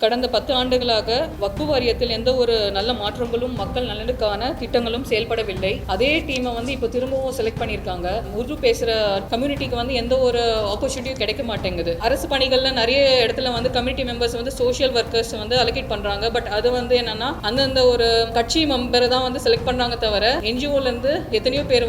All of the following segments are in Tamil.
கடந்த 10 ஆண்டுகளாக வக்ஃபு வாரியத்தில் எந்த ஒரு நல்ல மாற்றங்களும் மக்கள் நலனுக்கான திட்டங்களும் செயல்படவில்லை. அதே டீமை இப்போ திரும்பவும் செலக்ட் பண்ணியிருக்காங்க. உருது பேசுகிற கம்யூனிட்டிக்கு எந்த ஒரு ஆப்பர்ச்சுனிட்டியும் கிடைக்க மாட்டேங்குது. அரசு பணிகளில் நிறைய இடத்துல community members social workers allocate பண்ணுறாங்க. பட் அது என்னன்னா அந்தந்த ஒரு கட்சி மெம்பரை தான் செலக்ட் பண்ணுறாங்க தவிர என்ஜிஓலேருந்து எத்தனையோ பேர்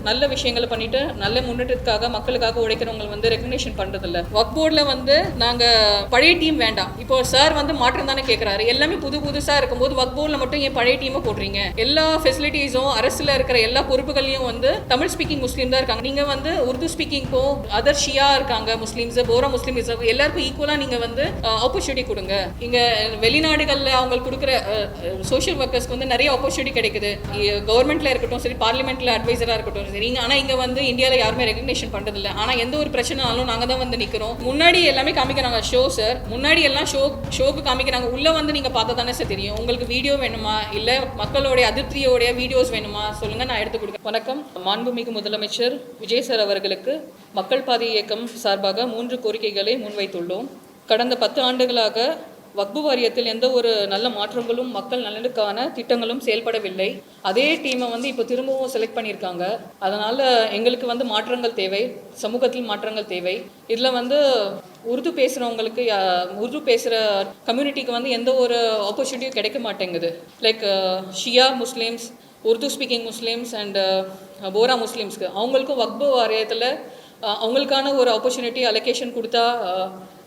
நல்ல விஷயங்களை பண்ணிட்டு நல்ல முன்னேற்றத்துக்காக மக்களுக்காக உழைக்கிறவங்க ரெகக்னேஷன் பண்ணுறதில்ல. வக்ஃப் போர்டில் நாங்கள் பழைய டீம் வேண்டாம். இப்போ சார் மாற்றம் தானே கேட்குறாரு. எல்லாமே புதுசாக இருக்கும்போது வக்ஃப் போர்டில் மட்டும் ஏன் பழைய டீமை போடுறீங்க? எல்லா ஃபெசிலிட்டிஸும் அரசில் இருக்கிற எல்லா பொறுப்புகளையும் தமிழ் ஸ்பீக்கிங் முஸ்லீம் தான் இருக்காங்க. நீங்கள் உருது ஸ்பீக்கிங்க்கும் அதர் ஷியா இருக்காங்க, முஸ்லீம்ஸ், போரா முஸ்லீம்ஸ், எல்லாருக்கும் ஈக்குவலாக நீங்கள் ஆப்பர்ச்சுனிட்டி கொடுங்க. இங்கே வெளிநாடுகளில் அவங்களுக்கு கொடுக்குற சோஷியல் ஒர்க்கர்ஸ்க்கு நிறைய ஆப்பர்ச்சுனிட்டி கிடைக்குது. கவர்மெண்ட்டில் இருக்கட்டும் சரி, பார்லிமெண்ட்டில் அட்வைசராக இருக்கட்டும் சரி. ஆனால் இங்கே இந்தியாவில் யாருமே ரெகக்னேஷன் பண்ணுறதில்ல. ஆனால் எந்த ஒரு பிரச்சனைனாலும் நாங்கள் தான் நிற்கிறோம். முன்னாடி எல்லாமே காமிக்கிறாங்க ஷோ சார். முன்னாடி எல்லாம் ஷோக்கு காமிக்கிறாங்க. உள்ளே நீங்கள் பார்த்தா தானே சார் தெரியும். உங்களுக்கு வீடியோ வேணுமா இல்லை மக்களுடைய அதிருப்தியோடைய வீடியோஸ் வேணுமா சொல்லுங்கள், நான் எடுத்து கொடுக்குறேன். வணக்கம். மாண்புமிகு முதலமைச்சர் விஜய் சார் அவர்களுக்கு மக்கள் பாதை இயக்கம் சார்பாக 3 கோரிக்கைகளை முன்வைத்துள்ளோம். கடந்த 10 ஆண்டுகளாக வக்ஃபு வாரியத்தில் எந்த ஒரு நல்ல மாற்றங்களும் மக்கள் நலனுக்கான திட்டங்களும் செயல்படவில்லை. அதே டீமை இப்போ திரும்பவும் செலக்ட் பண்ணியிருக்காங்க. அதனால் எங்களுக்கு மாற்றங்கள் தேவை, சமூகத்தில் மாற்றங்கள் தேவை. இதில் உருது பேசுகிறவங்களுக்கு, உருது பேசுகிற கம்யூனிட்டிக்கு எந்த ஒரு ஆப்பர்ச்சுனிட்டியும் கிடைக்க மாட்டேங்குது. Like Shia Muslims, Urdu speaking Muslims and Bohra முஸ்லீம்ஸ்க்கு அவங்களுக்கும் வக்ஃபு வாரியத்தில் அவங்களுக்கான ஒரு ஆப்பர்ச்சுனிட்டி அலோகேஷன் கொடுத்தா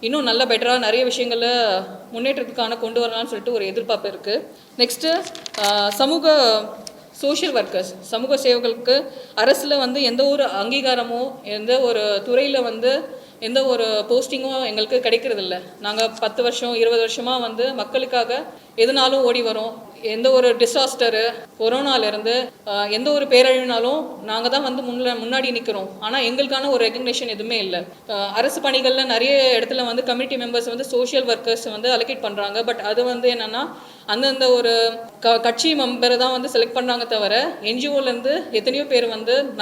இன்னும் நல்ல பெட்டராக நிறைய விஷயங்களை முன்னேற்றத்துக்கான கொண்டு வரலாம்னு சொல்லிட்டு ஒரு எதிர்பார்ப்பு இருக்குது. நெக்ஸ்ட்டு சோஷியல் ஒர்க்கர்ஸ், சமூக சேவர்களுக்கு அரசில் எந்த ஒரு அங்கீகாரமோ எந்த ஒரு துறையில் எந்த ஒரு போஸ்டிங்கும் எங்களுக்கு கிடைக்கிறதில்ல. நாங்கள் 10 வருஷம் 20 வருஷமாக மக்களுக்காக எதுனாலும் ஓடி வரோம். எந்த ஒரு டிசாஸ்டரு, கொரோனாலேருந்து எந்த ஒரு பேரழிவுனாலும் நாங்கள் தான் முன்னாடி நிற்கிறோம். ஆனால் எங்களுக்கான ஒரு ரெகக்னேஷன் எதுவுமே இல்லை. அரசு பணிகளில் நிறைய இடத்துல community members social workers allocate பண்ணுறாங்க. பட் அது என்னென்னா அந்தந்த ஒரு கட்சி மெம்பரை தான் செலக்ட் பண்ணுறாங்க தவிர என்ஜிஓலேருந்து எத்தனையோ பேர்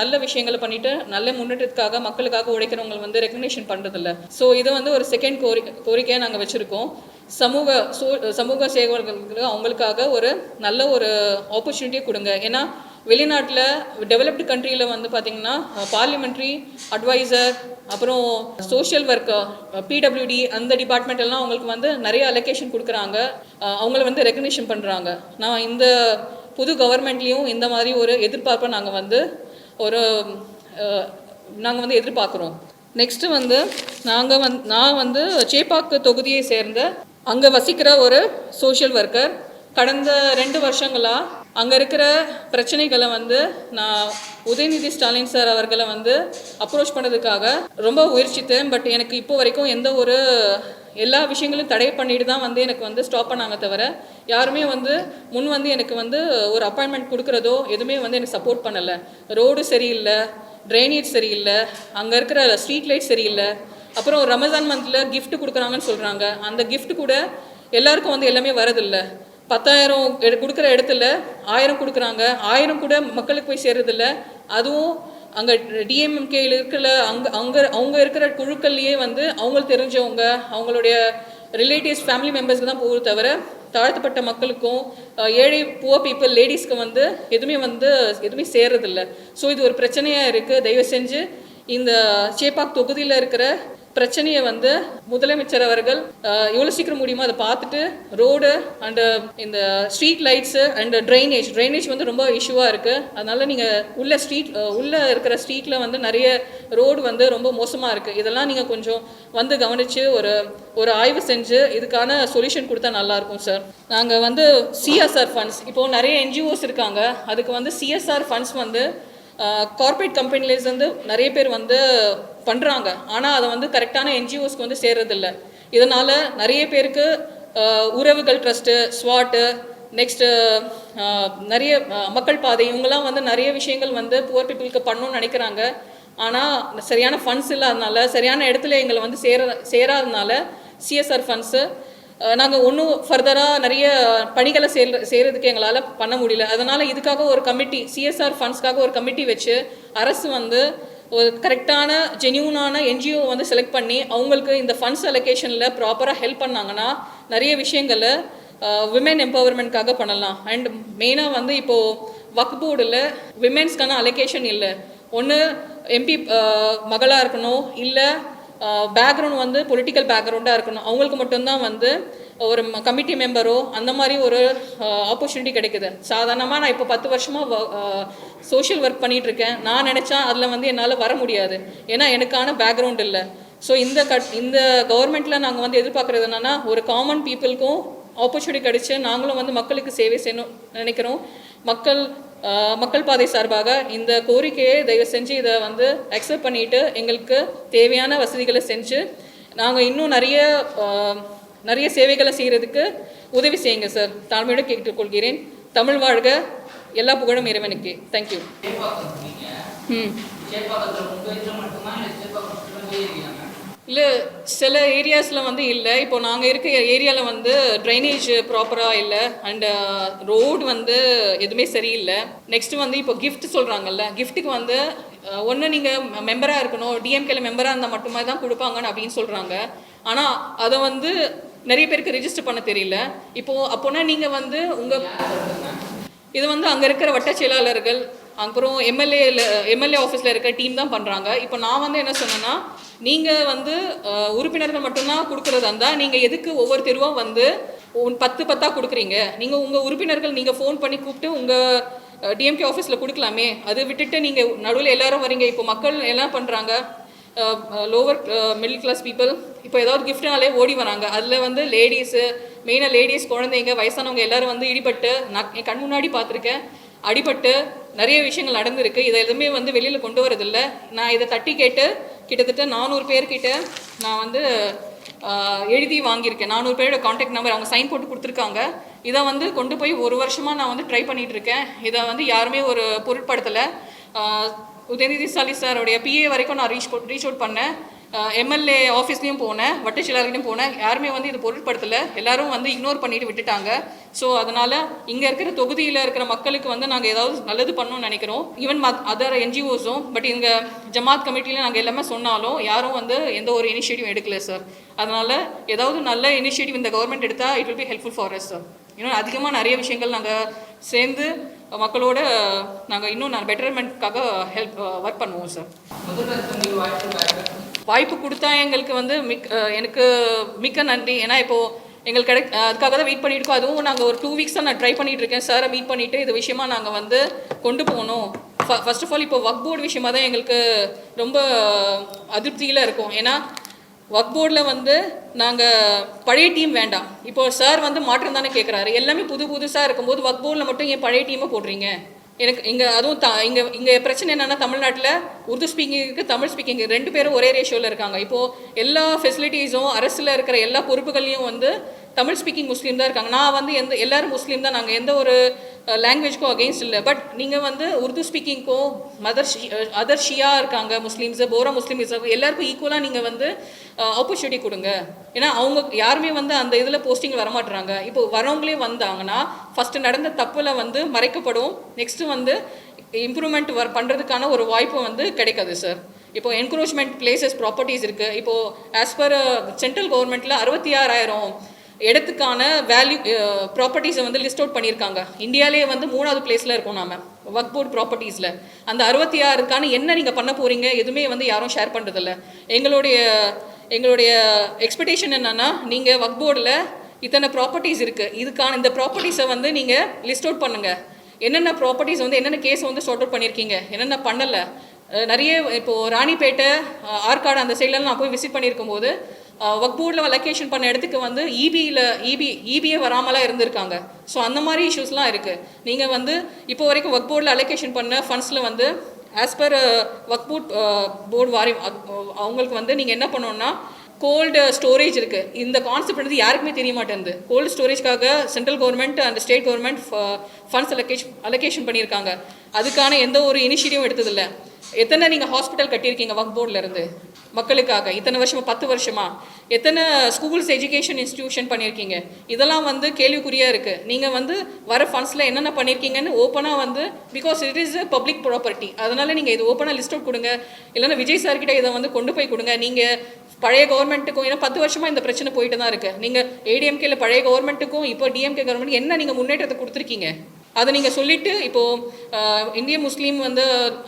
நல்ல விஷயங்களை பண்ணிட்டு நல்ல முன்னேற்றத்துக்காக மக்களுக்காக உழைக்கிறவங்க ரெகக்னேஷன் பண்ணுறதில்ல. ஸோ இது ஒரு செகண்ட் கோரிக்கையாக நாங்கள் வச்சுருக்கோம். சமூக சேவர்களுக்கு அவங்களுக்காக ஒரு நல்ல ஒரு ஆப்பர்ச்சுனிட்டியை கொடுங்க. ஏன்னா வெளிநாட்டில் டெவலப்டு கண்ட்ரியில் பார்த்திங்கன்னா பார்லிமெண்ட்ரி அட்வைசர், அப்புறம் சோஷியல் ஒர்க்கர், பிடபிள்யூடி, அந்த டிபார்ட்மெண்ட் எல்லாம் அவங்களுக்கு நிறைய அலோகேஷன் கொடுக்குறாங்க. அவங்கள ரெகக்னேஷன் பண்ணுறாங்க. நான் இந்த புது கவர்மெண்ட்லேயும் இந்த மாதிரி ஒரு எதிர்பார்ப்பை நாங்கள் எதிர்பார்க்குறோம். நெக்ஸ்ட்டு நான் சேப்பாக்கு தொகுதியை சேர்ந்த அங்கே வசிக்கிற ஒரு சோஷியல் ஒர்க்கர். கடந்த 2 வருஷங்களாக அங்கே இருக்கிற பிரச்சனைகளை நான் உதயநிதி ஸ்டாலின் சார் அவர்களை அப்ரோச் பண்ணதுக்காக ரொம்ப முயற்சித்தேன். பட் எனக்கு இப்போ வரைக்கும் எந்த ஒரு எல்லா விஷயங்களும் தடை பண்ணிட்டு தான் எனக்கு ஸ்டாப் பண்ணாங்க தவிர யாருமே முன் எனக்கு ஒரு அப்பாயின்மெண்ட் கொடுக்குறதோ எதுவுமே எனக்கு சப்போர்ட் பண்ணலை. ரோடு சரியில்லை, ட்ரைனேஜ் சரியில்லை, அங்கே இருக்கிற ஸ்ட்ரீட் லைட் சரியில்லை. அப்புறம் ரமஜான் மந்தில் கிஃப்ட் கொடுக்குறாங்கன்னு சொல்கிறாங்க. அந்த கிஃப்ட் கூட எல்லாருக்கும் எல்லாமே வரதில்லை. 10,000 கொடுக்குற இடத்துல 1000 கொடுக்குறாங்க. 1000 கூட மக்களுக்கு போய் சேர்றதில்ல. அதுவும் அங்கே டிஎம்எம்கேயில் இருக்கிற அவங்க இருக்கிற குழுக்கள்லேயே அவங்களுக்கு தெரிஞ்சவங்க, அவங்களுடைய ரிலேட்டிவ்ஸ், ஃபேமிலி மெம்பர்ஸ்க்கு தான் போகுது தவிர தாழ்த்தப்பட்ட மக்களுக்கும் ஏழை புவர் பீப்புள், லேடிஸ்க்கு எதுவுமே சேர்றதில்ல. ஸோ இது ஒரு பிரச்சனையாக இருக்குது. தயவு செஞ்சு இந்த சேப்பாக் தொகுதியில் இருக்கிற பிரச்சனையை முதலமைச்சர் அவர்கள் எவ்வளோ சீக்கிரம் முடியுமோ அதை பார்த்துட்டு ரோடு அண்டு இந்த ஸ்ட்ரீட் லைட்ஸு அண்டு ட்ரைனேஜ் ரொம்ப இஷ்யூவாக இருக்குது. அதனால் நீங்கள் உள்ளே இருக்கிற ஸ்ட்ரீட்டில் நிறைய ரோடு ரொம்ப மோசமாக இருக்குது. இதெல்லாம் நீங்கள் கொஞ்சம் கவனித்து ஒரு ஆய்வு செஞ்சு இதுக்கான சொல்யூஷன் கொடுத்தா நல்லாயிருக்கும் சார். நாங்கள் சிஎஸ்ஆர் ஃபண்ட்ஸ், இப்போது நிறைய என்ஜிஓஸ் இருக்காங்க. அதுக்கு சிஎஸ்ஆர் ஃபண்ட்ஸ் கார்ப்பரேட் கம்பெனிலேருந்து நிறைய பேர் பண்ணுறாங்க. ஆனால் அதை கரெக்டான என்ஜிஓஸ்க்கு சேர்றதில்ல. இதனால் நிறைய பேருக்கு உறவுகள் ட்ரஸ்ட்டு, ஸ்வாட்டு, நெக்ஸ்ட்டு நிறைய மக்கள் பாதை, இவங்கெல்லாம் நிறைய விஷயங்கள் புவர் பீப்புளுக்கு பண்ணணும்னு நினைக்கிறாங்க. ஆனால் சரியான ஃபண்ட்ஸ் இல்லாதனால, சரியான இடத்துல எங்களை சேராதனால சிஎஸ்ஆர் ஃபண்ட்ஸு நாங்கள் ஒன்றும் ஃபர்தராக நிறைய பணிகளை செய்கிறதுக்கு எங்களால் பண்ண முடியல. அதனால் இதுக்காக ஒரு கமிட்டி, சிஎஸ்ஆர் ஃபண்ட்ஸ்க்காக ஒரு கமிட்டி வச்சு அரசு ஒரு கரெக்டான ஜென்யூனான என்ஜிஓ வந்து செலக்ட் பண்ணி அவங்களுக்கு இந்த ஃபண்ட்ஸ் அலோகேஷனில் ப்ராப்பராக ஹெல்ப் பண்ணாங்கன்னா நிறைய விஷயங்களை விமென் எம்பவர்மெண்ட்காக பண்ணலாம். அண்ட் மெயினாக வந்து இப்போது வக்ஃப் போர்டில் விமென்ஸ்க்கான அலோகேஷன் இல்லை. ஒன்று எம்பி மகளாக இருக்கணும், இல்லை பேக்ரவுண்ட் வந்து பொலிட்டிக்கல் பேக்ரவுண்டாக இருக்கணும், அவங்களுக்கு மட்டும்தான் வந்து ஒரு கமிட்டி மெம்பரோ அந்த மாதிரி ஒரு ஆப்பர்ச்சுனிட்டி கிடைக்குது. சாதாரணமாக நான் இப்போ 10 வருஷமாக சோஷியல் ஒர்க் பண்ணிகிட்ருக்கேன். நான் நினச்சா அதில் வந்து என்னால் வர முடியாது, ஏன்னா எனக்கான பேக்ரவுண்ட் இல்லை. ஸோ இந்த கவர்மெண்ட்டில் நாங்கள் வந்து எதிர்பார்க்குறது என்னென்னா, ஒரு காமன் பீப்புளுக்கும் ஆப்பர்ச்சுனிட்டி கிடைச்சி நாங்களும் வந்து மக்களுக்கு சேவை செய்யணும் நினைக்கிறோம். மக்கள் பாதை சார்பாக இந்த கோரிக்கையை தயவு செஞ்சு இதை வந்து அக்செப்ட் பண்ணிவிட்டு எங்களுக்கு தேவையான வசதிகளை செஞ்சு நாங்கள் இன்னும் நிறைய சேவைகளை செய்கிறதுக்கு உதவி செய்யுங்க சார். தாழ்மையோடு கேட்டுக்கொள்கிறேன். தமிழ் வாழ்க, எல்லா புகழும் இறைவனுக்கு. தேங்க்யூ. இல்லை, சில ஏரியாஸில் வந்து இல்லை. இப்போ நாங்கள் இருக்க ஏரியாவில் வந்து ட்ரைனேஜ் ப்ராப்பராக இல்லை, அண்டு ரோடு வந்து எதுவுமே சரியில்லை. நெக்ஸ்ட்டு வந்து இப்போ கிஃப்ட் சொல்கிறாங்கல்ல, கிஃப்ட்டுக்கு வந்து ஒன்று நீங்கள் மெம்பராக இருக்கணும், டிஎம்கேல மெம்பராக இருந்தால் மட்டுமே தான் கொடுப்பாங்கன்னு அப்படின்னு சொல்கிறாங்க. ஆனால் அதை வந்து நிறைய பேருக்கு ரிஜிஸ்டர் பண்ண தெரியல. இப்போது அப்போனா நீங்கள் வந்து இது வந்து அங்கே இருக்கிற வட்ட செயலாளர்கள் அப்புறம் எம்எல்ஏ ஆஃபீஸில் இருக்க டீம் தான் பண்ணுறாங்க. இப்போ நான் வந்து என்ன சொன்னேன்னா, நீங்கள் வந்து உறுப்பினர்கள் மட்டும்தான் கொடுக்குறதா இருந்தால் நீங்கள் எதுக்கு ஒவ்வொரு தெருவும் வந்து 10 கொடுக்குறீங்க? நீங்கள் உங்கள் உறுப்பினர்கள் நீங்கள் ஃபோன் பண்ணி கூப்பிட்டு உங்கள் டிஎம்கே ஆஃபீஸில் கொடுக்கலாமே. அதை விட்டுட்டு நீங்கள் நடுவில் எல்லோரும் வரீங்க. இப்போ மக்கள் என்ன பண்ணுறாங்க, லோவர் மிடில் கிளாஸ் பீப்புள் இப்போ ஏதாவது கிஃப்ட்னாலே ஓடி வராங்க. அதில் வந்து மெயினாக லேடிஸ், குழந்தைங்க, வயசானவங்க எல்லோரும் வந்து இடிபட்டு, நான் என் கண் முன்னாடி பார்த்துருக்கேன், அடிபட்டு நிறைய விஷயங்கள் நடந்திருக்கு. இதை எதுவுமே வந்து வெளியில் கொண்டு வரதில்லை. நான் இதை தட்டி கேட்டு கிட்டத்தட்ட 400 பேர்கிட்ட நான் வந்து எழுதி வாங்கியிருக்கேன். 400 பேரோட கான்டாக்ட் நம்பர் அவங்க சைன் போட்டு கொடுத்துருக்காங்க. இதை வந்து கொண்டு போய் 1 வருஷமாக நான் வந்து ட்ரை பண்ணிகிட்டு இருக்கேன். இதை வந்து யாருமே ஒரு பொருட்படுத்தலை. உதயநிதி ஸ்டாலின் சாரோடைய பிஏ வரைக்கும் நான் ரீச் அவுட் பண்ணேன். எம்எல்ஏ ஆஃபீஸ்லேயும் போனேன், வட்ட செயலாளர்கிட்டையும் போனேன். யாருமே வந்து இது பொருட்படுத்தலை. எல்லோரும் வந்து இக்னோர் பண்ணிட்டு விட்டுட்டாங்க. ஸோ அதனால் இங்கே இருக்கிற தொகுதியில் இருக்கிற மக்களுக்கு வந்து நாங்கள் ஏதாவது நல்லது பண்ணணும்னு நினைக்கிறோம். Even other என்ஜிஓஸும். பட் இங்கே ஜமாத் கமிட்டியில் நாங்கள் எல்லாமே சொன்னாலும் யாரும் வந்து எந்த ஒரு இனிஷியேட்டிவ் எடுக்கல சார். அதனால் ஏதாவது நல்ல இனிஷியேட்டிவ் இந்த கவர்மெண்ட் எடுத்தால் it will be helpful for us sir. இன்னும் அதிகமாக நிறைய விஷயங்கள் நாங்கள் சேர்ந்து மக்களோட நாங்கள் இன்னும் பெட்டர்மெண்ட்காக ஒர்க் பண்ணுவோம் சார். வாய்ப்பு கொடுத்தா எங்களுக்கு வந்து எனக்கு மிக்க நன்றி. ஏன்னா இப்போது எங்களுக்கு அதுக்காக தான் வெயிட் பண்ணியிருக்கோம். அதுவும் நாங்கள் ஒரு 2 வீக்ஸ் தான் நான் ட்ரை பண்ணிகிட்டு இருக்கேன். சாரை மீட் பண்ணிவிட்டு இது விஷயமா நாங்கள் வந்து கொண்டு போகணும். ஃபர்ஸ்ட் ஆஃப் ஆல் இப்போ வக்ஃப் போர்டு விஷயமாக தான் எங்களுக்கு ரொம்ப அதிருப்தியில் இருக்கும். ஏன்னா வக்ஃப் போர்டில் வந்து நாங்கள் பழைய டீம் வேண்டாம். இப்போது சார் வந்து மாற்றம் தானே கேட்குறாரு. எல்லாமே புதுசாக இருக்கும்போது வக்ஃப் போர்டில் மட்டும் ஏன் பழைய டீமை போடுறீங்க? எனக்கு இங்கே அதுவும் இங்கே பிரச்சனை என்னென்னா, தமிழ்நாட்டில் உருது ஸ்பீக்கிங்க்கு தமிழ் ஸ்பீக்கிங் 2 பேரும் ஒரே ரேஷியோவில் இருக்காங்க. இப்போது எல்லா ஃபெசிலிட்டிஸும் அரசில் இருக்கிற எல்லா பொறுப்புகளையும் வந்து தமிழ் ஸ்பீக்கிங் முஸ்லீம் தான் இருக்காங்க. நான் வந்து எல்லோரும் முஸ்லீம் தான், நாங்கள் எந்த ஒரு லாங்குவேஜ்க்கும் அகெயின்ஸ்ட் இல்லை. பட் நீங்கள் வந்து உருது ஸ்பீக்கிங்க்கும் அதர் ஷியா இருக்காங்க, முஸ்லீம்ஸு, போரா முஸ்லீம்ஸ், எல்லாருக்கும் ஈக்குவலாக நீங்கள் வந்து ஆப்பர்ச்சுனிட்டி கொடுங்க. ஏன்னா அவங்க யாருமே வந்து அந்த இதில் போஸ்டிங் வரமாட்டுறாங்க. இப்போ வரவங்களே வந்தாங்கன்னா ஃபஸ்ட்டு நடந்த தப்பில் வந்து மறைக்கப்படும். நெக்ஸ்ட்டு வந்து இம்ப்ரூவ்மெண்ட் பண்ணுறதுக்கான ஒரு வாய்ப்பு வந்து கிடைக்காது சார். இப்போது என்க்ரோச்மெண்ட் பிளேசஸ் ப்ராப்பர்ட்டிஸ் இருக்குது. இப்போது ஆஸ் பர் சென்ட்ரல் கவர்மெண்ட்டில் 66,000 இடத்துக்கான வேல்யூ ப்ராப்பர்ட்டிஸை வந்து லிஸ்ட் அவுட் பண்ணியிருக்காங்க. இந்தியாவிலே வந்து 3வது பிளேஸில் இருக்கோம் நாம் வக்ஃப் போர்டு ப்ராப்பர்ட்டிஸில். அந்த 66க்கான என்ன நீங்கள் பண்ண போகிறீங்க எதுவுமே வந்து யாரும் ஷேர் பண்ணுறதில்ல. எங்களுடைய எக்ஸ்பெக்டேஷன் என்னென்னா, நீங்கள் வக்ஃப் போர்டில் இத்தனை ப்ராப்பர்ட்டிஸ் இருக்குது, இந்த ப்ராப்பர்ட்டிஸை வந்து நீங்கள் லிஸ்ட் அவுட் பண்ணுங்கள். என்னென்ன ப்ராப்பர்ட்டிஸ் வந்து என்னென்ன கேஸ் வந்து சார்ட் அவுட் பண்ணியிருக்கீங்க, என்னென்ன பண்ணலை. நிறைய இப்போது ராணிப்பேட்டை, ஆற்காடு அந்த சைட்லலாம் நான் போய் விசிட் பண்ணியிருக்கும் போது வக்ஃப் போர்டில் அலோகேஷன் பண்ண இடத்துக்கு வந்து இபிஏ வராமலாம் இருந்திருக்காங்க. ஸோ அந்த மாதிரி இஷ்யூஸ்லாம் இருக்குது. நீங்கள் வந்து இப்போ வரைக்கும் வக்ஃப் போர்டில் அலோகேஷன் பண்ண ஃபண்ட்ஸில் வந்து ஆஸ் பர் வக்ஃப் போர்டு வாரியம் அவங்களுக்கு வந்து நீங்கள் என்ன பண்ணணுன்னா கோல்டு ஸ்டோரேஜ் இருக்குது. இந்த கான்செப்ட் வந்து யாருக்குமே தெரிய மாட்டேங்குது. கோல்டு ஸ்டோரேஜ்க்காக central government and state government funds allocation பண்ணியிருக்காங்க. அதுக்கான எந்த ஒரு இனிஷியேட்டிவும் எடுத்ததில்லை. எத்தனை நீங்கள் ஹாஸ்பிட்டல் கட்டியிருக்கீங்க வக்ஃப் போர்டில் இருந்து மக்களுக்காக? இத்தனை வருஷமா, 10 வருஷமா எத்தனை ஸ்கூல்ஸ் எஜுகேஷன் இன்ஸ்டிடியூஷன் பண்ணியிருக்கீங்க? இதெல்லாம் வந்து கேள்விக்குறியாக இருக்குது. நீங்கள் வந்து வர ஃபண்ட்ஸில் என்னென்ன பண்ணியிருக்கீங்கன்னு ஓப்பனாக வந்து, because it is public property, அதனால் நீங்கள் இது ஓப்பனாக லிஸ்ட் அவுட் கொடுங்க. இல்லைன்னா விஜய் சார்கிட்ட இதை வந்து கொண்டு போய் கொடுங்க. நீங்கள் பழைய கவர்மெண்ட்டுக்கும், ஏன்னா 10 வருஷமாக இந்த பிரச்சனை போயிட்டு தான் இருக்குது. நீங்கள் ஏடிஎம்கேல பழைய கவர்மெண்ட்டுக்கும் இப்போ டிஎம்கே கவர்மெண்ட் என்ன நீங்கள் முன்னேற்றத்தை கொடுத்துருக்கீங்க அதை நீங்கள் சொல்லிவிட்டு, இப்போது இந்திய முஸ்லீம் வந்து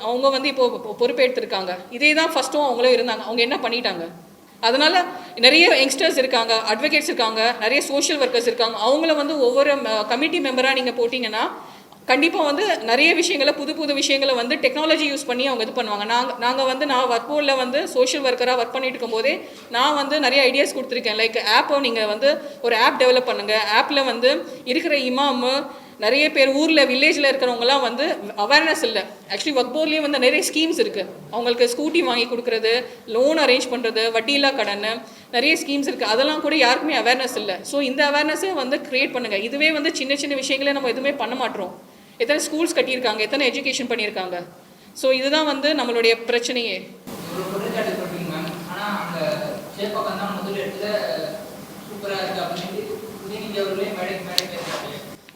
அவங்க வந்து இப்போது பொறுப்பேற்றிருக்காங்க. இதே தான் ஃபஸ்ட்டும் அவங்களும் இருந்தாங்க. அவங்க என்ன பண்ணிட்டாங்க? அதனால் நிறைய யங்ஸ்டர்ஸ் இருக்காங்க, அட்வொகேட்ஸ் இருக்காங்க, நிறைய சோஷியல் ஒர்க்கர்ஸ் இருக்காங்க. அவங்கள வந்து ஒவ்வொரு கமிட்டி மெம்பராக நீங்கள் போட்டிங்கன்னா கண்டிப்பாக வந்து நிறைய விஷயங்களை, புது புது விஷயங்களை வந்து டெக்னாலஜி யூஸ் பண்ணி அவங்க இது பண்ணுவாங்க. நாங்கள் வந்து நான் ஒர்க் போர்டில் வந்து சோஷியல் ஒர்க்கராக ஒர்க் பண்ணிட்டு இருக்கும்போதே நான் வந்து நிறைய ஐடியாஸ் கொடுத்துருக்கேன். லைக் ஆப்பை நீங்கள் வந்து ஒரு ஆப் டெவலப் பண்ணுங்கள். ஆப்பில் வந்து இருக்கிற இமாமு நிறைய பேர் ஊரில் வில்லேஜில் இருக்கிறவங்கலாம் வந்து அவேர்னஸ் இல்லை. ஆக்சுவலி ஒர்க் போர்ட்லேயே வந்து நிறைய ஸ்கீம்ஸ் இருக்குது. அவங்களுக்கு ஸ்கூட்டி வாங்கி கொடுக்குறது, லோன் அரேஞ்ச் பண்ணுறது, வட்டியில்லா கடன், நிறைய ஸ்கீம்ஸ் இருக்குது. அதெல்லாம் கூட யாருக்குமே அவேர்னஸ் இல்லை. ஸோ இந்த அவேர்னஸை வந்து க்ரியேட் பண்ணுங்கள். இதுவே வந்து சின்ன சின்ன விஷயங்களே நம்ம எதுவுமே பண்ண மாட்டோம். எத்தனை ஸ்கூல்ஸ் கட்டியிருக்காங்க, எத்தனை எஜுகேஷன் பண்ணியிருக்காங்க. ஸோ இதுதான் வந்து நம்மளுடைய பிரச்சனையே.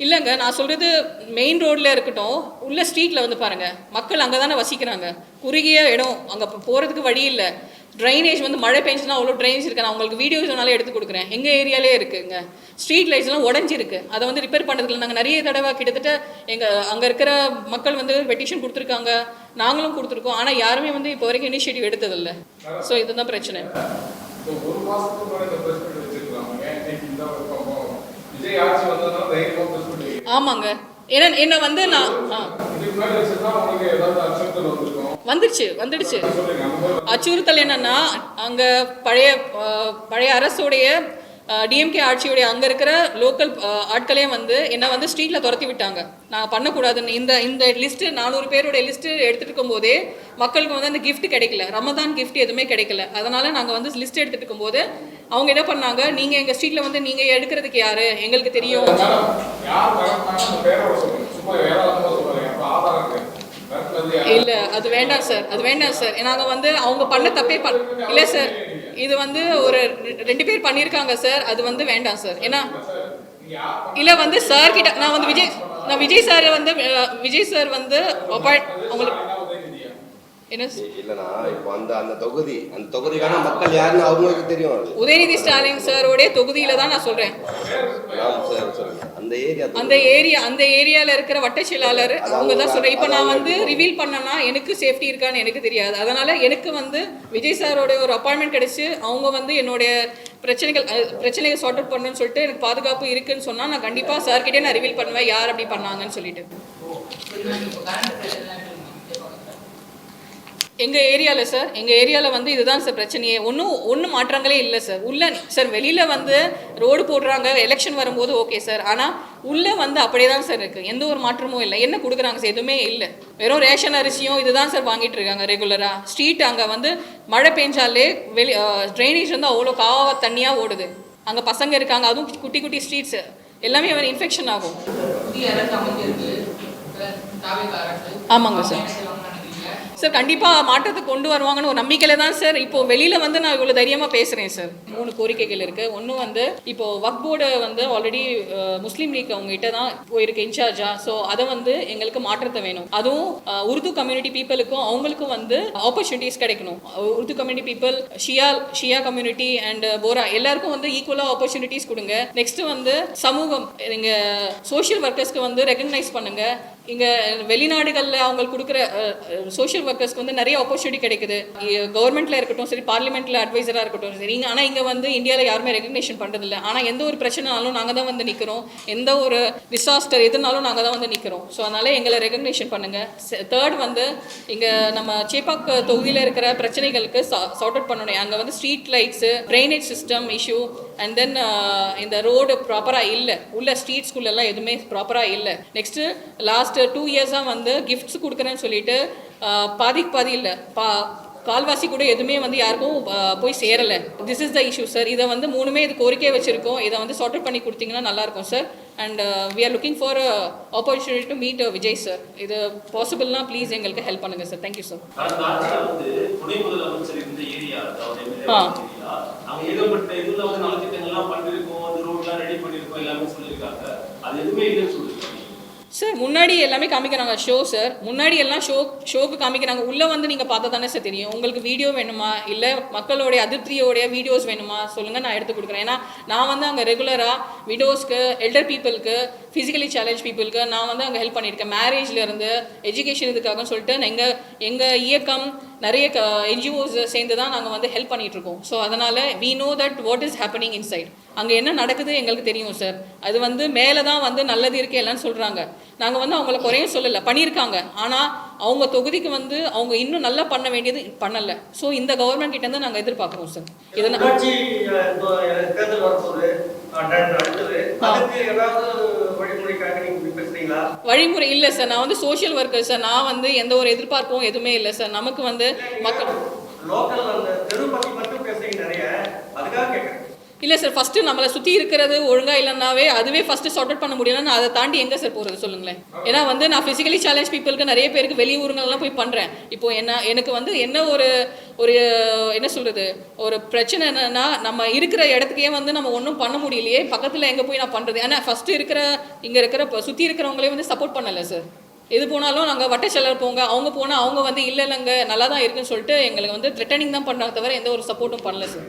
இல்லைங்க, நான் சொல்கிறது மெயின் ரோடில் இருக்கட்டும், உள்ள ஸ்ட்ரீட்டில் வந்து பாருங்கள், மக்கள் அங்கே தானே வசிக்கிறாங்க. குறுகிய இடம், அங்கே போகிறதுக்கு வழி இல்லை. ட்ரைனேஜ் வந்து மழை பெஞ்சுன்னா அவ்வளோ ட்ரைனேஜ் இருக்குது. நான் உங்களுக்கு வீடியோஸ்னாலே எடுத்து கொடுக்குறேன். எங்கள் ஏரியாலே இருக்குங்க. ஸ்ட்ரீட் லைட்ஸ்லாம் உடஞ்சிருக்கு. அதை வந்து ரிப்பேர் பண்ணுறதுல நாங்கள் நிறைய தடவை கிட்டத்தட்ட அங்கே இருக்கிற மக்கள் வந்து பெட்டிஷன் கொடுத்துருக்காங்க, நாங்களும் கொடுத்துருக்கோம். ஆனால் யாருமே வந்து இப்போ வரைக்கும் இனிஷியேட்டிவ் எடுத்ததில்லை. ஸோ இதுதான் பிரச்சனை. ஆமாங்க, ஏன்னா என்ன வந்து நான் வந்துடுச்சு. அச்சுறுத்தல் என்னன்னா, அங்கே பழைய அரசுடைய டிஎம்கே ஆட்சியுடைய அங்கே இருக்கிற லோக்கல் ஆட்களே வந்து என்னை வந்து ஸ்ட்ரீட்டில் துரத்தி விட்டாங்க. நான் பண்ணக்கூடாதுன்னு இந்த லிஸ்ட்டு 400 பேருடைய லிஸ்ட்டு எடுத்துகிட்டு இருக்கும்போதே மக்களுக்கு வந்து அந்த கிஃப்ட் கிடைக்கல, ரமதான் கிஃப்ட் எதுவுமே கிடைக்கல. அதனால் நாங்கள் வந்து லிஸ்ட் எடுத்துகிட்டு இருக்கும்போது அவங்க என்ன பண்ணாங்க, நீங்கள் எங்கள் ஸ்ட்ரீட்டில் வந்து நீங்கள் எடுக்கிறதுக்கு யார், எங்களுக்கு தெரியும். இல்லை, அது வேண்டாம் சார். நாங்கள் வந்து அவங்க பண்ண தப்பே இல்லை சார். இது வந்து ஒரு 2 பேர் பண்ணியிருக்காங்க சார். அது வந்து வேண்டாம் சார். ஏன்னா இல்லை வந்து சார் கிட்ட நான் வந்து விஜய் சார் வந்து அவங்களுக்கு என்ன இல்லைனா இப்போ அந்த தொகுதிக்கான மக்கள் யாருன்னு அவங்களுக்கு தெரியும். உதயநிதி ஸ்டாலின் சாரோடைய தொகுதியில தான் நான் சொல்றேன். அந்த ஏரியாவில் இருக்கிற வட்ட செயலாளர் அவங்க தான் சொல்கிறேன். இப்போ நான் வந்து ரிவீல் பண்ணனா எனக்கு சேஃப்டி இருக்கான்னு எனக்கு தெரியாது. அதனால் எனக்கு வந்து விஜய் சாரோட ஒரு அப்பாயின்மெண்ட் கிடச்சி அவங்க வந்து என்னுடைய பிரச்சனைகளை சார்ட் அவுட் பண்ணணும்னு சொல்லிட்டு எனக்கு பாதுகாப்பு இருக்குன்னு சொன்னால் நான் கண்டிப்பாக சார்கிட்டே நான் ரிவீல் பண்ணுவேன் யார் அப்படி பண்ணாங்கன்னு சொல்லிட்டு. எங்கள் ஏரியாவில் வந்து இதுதான் சார் பிரச்சனையே. ஒன்றும் மாற்றங்களே இல்லை சார். சார் வெளியில் வந்து ரோடு போடுறாங்க, எலெக்ஷன் வரும்போது ஓகே சார். ஆனால் உள்ளே வந்து அப்படியே தான் சார் இருக்குது. எந்த ஒரு மாற்றமும் இல்லை. என்ன கொடுக்குறாங்க சார்? எதுவுமே இல்லை. வெறும் ரேஷன் அரிசியும் இதுதான் சார் வாங்கிட்டு இருக்காங்க ரெகுலராக. ஸ்ட்ரீட் அங்கே வந்து மழை பெஞ்சாலே ட்ரைனேஜ் வந்து அவ்வளோ காவா தண்ணியாக ஓடுது. அங்கே பசங்க இருக்காங்க, அதுவும் குட்டி குட்டி ஸ்ட்ரீட்ஸு, எல்லாமே இன்ஃபெக்ஷன் ஆகும். ஆமாங்க சார். சார் கண்டிப்பாக மாற்றத்தை கொண்டு வருவாங்கன்னு ஒரு நம்பிக்கையில் தான் சார் இப்போ வெளியில் வந்து நான் இவ்வளோ தைரியமாக பேசுகிறேன் சார். 3 கோரிக்கைகள் இருக்குது. ஒன்று வந்து இப்போது வக்ஃப் போர்டு வந்து ஆல்ரெடி முஸ்லீம் லீக் அவங்ககிட்ட தான் போயிருக்கு இன்சார்ஜா. ஸோ அதை வந்து எங்களுக்கு மாற்றத்தை வேணும். அதுவும் உருது கம்யூனிட்டி பீப்புளுக்கும் அவங்களுக்கும் வந்து ஆப்பர்ச்சுனிட்டிஸ் கிடைக்கணும். Urdu community people, Shia community and Bohra எல்லாருக்கும் வந்து ஈக்குவலாக ஆப்பர்ச்சுனிட்டிஸ் கொடுங்க. நெக்ஸ்ட் வந்து சமூகம், நீங்கள் சோஷியல் ஒர்க்கர்ஸ்க்கு வந்து ரெகக்னைஸ் பண்ணுங்கள். இங்கே வெளிநாடுகளில் அவங்களுக்கு கொடுக்குற சோஷியல் ஒர்க்கர்ஸ்க்கு வந்து நிறைய ஆப்பர்ச்சுனிட்டி கிடைக்குது. கவர்மெண்ட்டில் இருக்கட்டும் சரி, பார்லிமெண்ட்டில் அட்வைசராக இருக்கட்டும் சரி. ஆனால் இங்கே வந்து இந்தியாவில் யாருமே ரெகக்னேஷன் பண்ணுறதில்ல. ஆனால் எந்த ஒரு பிரச்சனைனாலும் நாங்கள் தான் வந்து நிற்கிறோம். எந்த ஒரு டிசாஸ்டர் எதுனாலும் நாங்கள் தான் வந்து நிற்கிறோம். ஸோ அதனால் எங்களை ரெகக்னேஷன் பண்ணுங்கள். தேர்ட் வந்து இங்கே நம்ம சேப்பாக் தொகுதியில் இருக்கிற பிரச்சனைகளுக்கு சார்ட் அவுட் பண்ணணும். அங்கே வந்து street lights, drainage system issue, and then இந்த ரோடு ப்ராப்பராக இல்லை. உள்ள ஸ்ட்ரீட்ஸ்குள்ளெல்லாம் எதுவுமே ப்ராப்பராக இல்லை. நெக்ஸ்ட்டு லாஸ்ட் 2 இயர்ஸாக வந்து கிஃப்ட்ஸ் கொடுக்குறேன்னு சொல்லிட்டு பாதி இல்லை கால்வாசி கூட எதுவுமே வந்து யாருக்கும் போய் சேரலை. This is the issue sir. இதை வந்து மூணுமே இது கோரிக்கையை வச்சுருக்கோம். இதை வந்து சார்ட் அவுட் பண்ணி கொடுத்தீங்கன்னா நல்லாயிருக்கும் சார். And we are looking for opportunity to meet Vijay sir. இது பாசிபிள்னா ப்ளீஸ் எங்களுக்கு ஹெல்ப் பண்ணுங்கள் சார். Thank you sir. துணை முதலமைச்சர் இந்த ஏரியா நாங்கள் ஏகப்பட்ட இதில் வந்து நலத்திட்டங்கள்லாம் பண்ணியிருக்கோம், அது ரோட்லாம் ரெடி பண்ணியிருக்கோம், எல்லாமே சொல்லியிருக்காங்க. அது எதுவுமே இல்லைன்னு சொல்லியிருக்காங்க சார். முன்னாடி எல்லாமே காமிக்கிறாங்க ஷோ சார். முன்னாடி எல்லாம் ஷோக்கு காமிக்கிறாங்க. உள்ளே வந்து நீங்கள் பார்த்தா தானே சார் தெரியும். உங்களுக்கு வீடியோ வேணுமா இல்லை மக்களுடைய அதிருப்தியோடைய வீடியோஸ் வேணுமா சொல்லுங்கள், நான் எடுத்து கொடுக்குறேன். ஏன்னா நான் வந்து அங்கே ரெகுலராக விடோஸ்க்கு, எல்டர் பீப்புளுக்கு, ஃபிசிக்கலி சேலஞ்ச் பீப்புளுக்கு நான் வந்து அங்கே ஹெல்ப் பண்ணியிருக்கேன். மேரேஜ்லேருந்து எஜுகேஷன் இதுக்காகன்னு சொல்லிட்டு எங்கள் இயக்கம் நிறைய என்ஜிஓஸ் சேர்ந்து தான் நாங்கள் வந்து ஹெல்ப் பண்ணிகிட்ருக்கோம். ஸோ அதனால் we know that what is happening inside. அங்கே என்ன நடக்குது எங்களுக்கு தெரியும் சார். அது வந்து மேலே தான் வந்து நல்லது இருக்குது எல்லாம்னு சொல்கிறாங்க. நாங்கள் வந்து அவங்கள குறையும் சொல்லலை, பண்ணியிருக்காங்க. ஆனால் அவங்க தொகுதிக்கு வந்து அவங்க இன்னும் நல்லா பண்ண வேண்டியது பண்ணலை. ஸோ இந்த கவர்மெண்ட் கிட்டேருந்து நாங்கள் எதிர்பார்க்குறோம் சார். இதனால் வழிமுறை இல்லை சார். நான் வந்து சோஷியல் ஒர்க்கர் சார். நான் வந்து எந்த ஒரு எதிர்பார்ப்பும் எதுவுமே இல்லை சார். நமக்கு வந்து மக்கள் இல்லை சார். ஃபஸ்ட்டு நம்மளை சுற்றி இருக்கிறது ஒழுங்காக இல்லைன்னாவே அதுவே ஃபஸ்ட்டு சார்ட் அவுட் பண்ண முடியலன்னா அதை தாண்டி எங்கே சார் போகிறது சொல்லுங்களேன். ஏன்னா வந்து நான் ஃபிசிக்கலி சேலஞ்ச் பீப்புளுக்கு நிறைய பேருக்கு வெளியூருங்கள்லாம் போய் பண்ணுறேன். இப்போது எனக்கு வந்து என்ன ஒரு என்ன சொல்கிறது, ஒரு பிரச்சனை என்னென்னா நம்ம இருக்கிற இடத்துக்கே வந்து நம்ம ஒன்றும் பண்ண முடியலையே, பக்கத்தில் எங்கே போய் நான் பண்ணுறது. ஏன்னா ஃபஸ்ட்டு இங்கே இருக்கிற சுற்றி இருக்கிறவங்களே வந்து சப்போர்ட் பண்ணலை சார். எது போனாலும் நாங்கள் வட்டச்செலர் போங்க, அவங்க போனால் அவங்க வந்து இல்லைங்க நல்லா தான் இருக்குன்னு சொல்லிட்டு எங்களுக்கு வந்து த்ரெட்டனிங் தான் பண்ணாங்க தவிர எந்த ஒரு சப்போர்ட்டும் பண்ணல சார்.